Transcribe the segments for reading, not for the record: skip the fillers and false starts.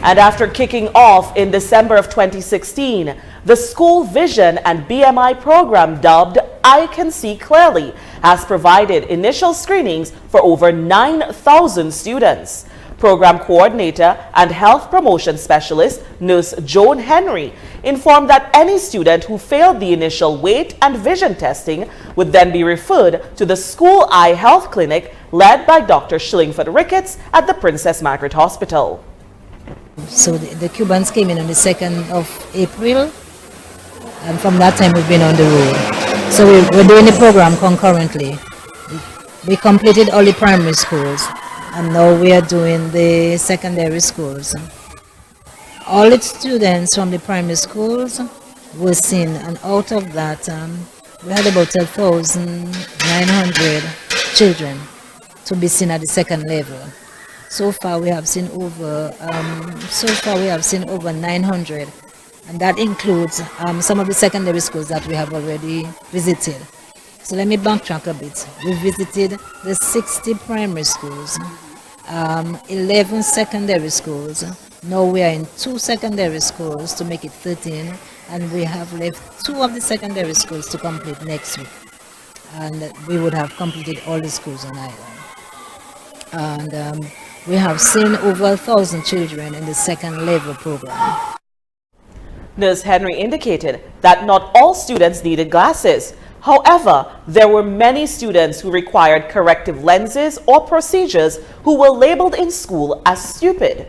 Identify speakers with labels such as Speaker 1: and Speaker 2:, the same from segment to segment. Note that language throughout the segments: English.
Speaker 1: And after kicking off in December of 2016, the School Vision and BMI program dubbed I Can See Clearly has provided initial screenings for over 9,000 students. Program coordinator and health promotion specialist, Nurse Joan Henry, informed that any student who failed the initial weight and vision testing would then be referred to the school eye health clinic led by Dr. Shillingford Ricketts at the Princess Margaret Hospital.
Speaker 2: So the Cubans came in on the 2nd of April, and from that time we've been on the road. So we're doing the program concurrently. We completed all the primary schools, and now we are doing the secondary schools. All the students from the primary schools were seen, and out of that we had about 1,900 children to be seen at the second level. So far we have seen over 900, and that includes some of the secondary schools that we have already visited. So let me backtrack a bit. We visited the 60 primary schools, 11 secondary schools. Now we are in 2 secondary schools to make it 13, and we have left 2 of the secondary schools to complete next week, and we would have completed all the schools on island. And we have seen over 1,000 children in the second level program.
Speaker 1: Nurse Henry indicated that not all students needed glasses. However, there were many students who required corrective lenses or procedures who were labeled in school as stupid.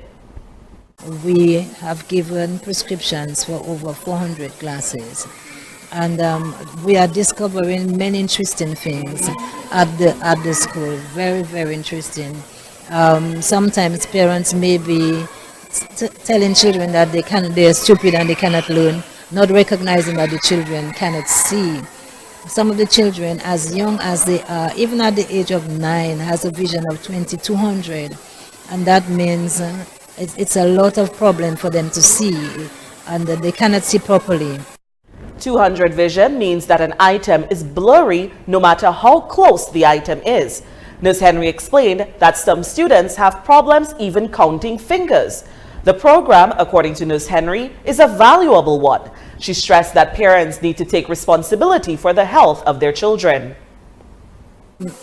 Speaker 2: We have given prescriptions for over 400 glasses, and we are discovering many interesting things at the school. Very, very interesting. Sometimes parents may be telling children that they are stupid and they cannot learn, not recognizing that the children cannot see. Some of the children, as young as they are, even at the age of 9, has a vision of 2200, and that means it's a lot of problem for them to see, and they cannot see properly.
Speaker 1: 200 vision means that an item is blurry no matter how close the item is. Nurse Henry explained that some students have problems even counting fingers. The program, according to Nurse Henry, is a valuable one. She stressed that parents need to take responsibility for the health of their children.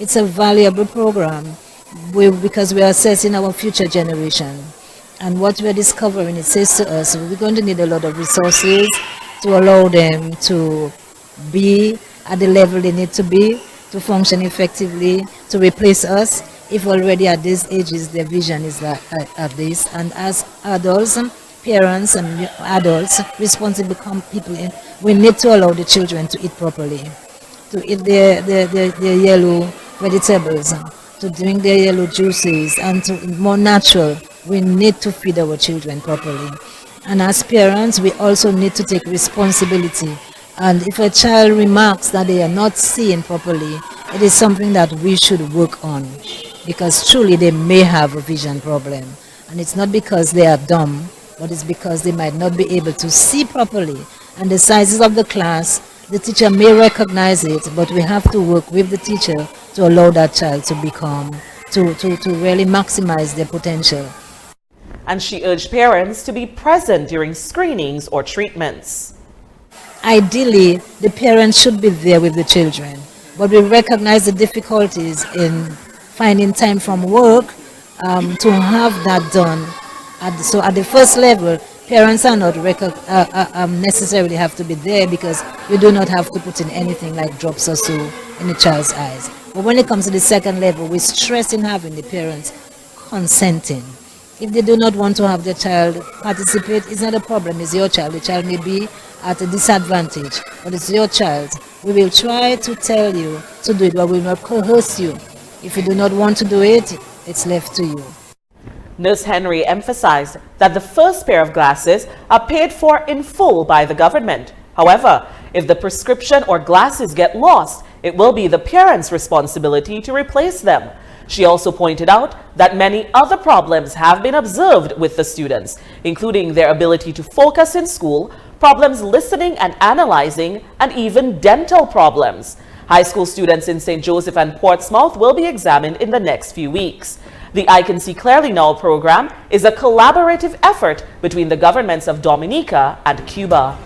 Speaker 2: It's a valuable program because we are assessing our future generation. And what we're discovering, it says to us, we're going to need a lot of resources to allow them to be at the level they need to be, to function effectively, to replace us if already at these ages their vision is at this. And as adults, parents and adults, responsible people, we need to allow the children to eat properly, to eat their yellow vegetables, to drink their yellow juices, and to more natural. We need to feed our children properly. And as parents, we also need to take responsibility. And if a child remarks that they are not seeing properly, it is something that we should work on, because truly they may have a vision problem. And it's not because they are dumb, but it's because they might not be able to see properly. And the sizes of the class, the teacher may recognize it, but we have to work with the teacher to allow that child to become, to really maximize their potential.
Speaker 1: And she urged parents to be present during screenings or treatments.
Speaker 2: Ideally, the parents should be there with the children, but we recognize the difficulties in finding time from work to have that done. So at the first level, parents are not necessarily have to be there, because we do not have to put in anything like drops or so in the child's eyes. But when it comes to the second level, we stress in having the parents consenting. If they do not want to have their child participate, it's not a problem. It's your child. The child may be at a disadvantage, but it's your child. We will try to tell you to do it, but we will not coerce you. If you do not want to do it, it's left to you.
Speaker 1: Nurse Henry emphasized that the first pair of glasses are paid for in full by the government. However, if the prescription or glasses get lost, it will be the parents' responsibility to replace them. She also pointed out that many other problems have been observed with the students, including their ability to focus in school, problems listening and analyzing, and even dental problems. High school students in St. Joseph and Portsmouth will be examined in the next few weeks. The I Can See Clearly Now program is a collaborative effort between the governments of Dominica and Cuba.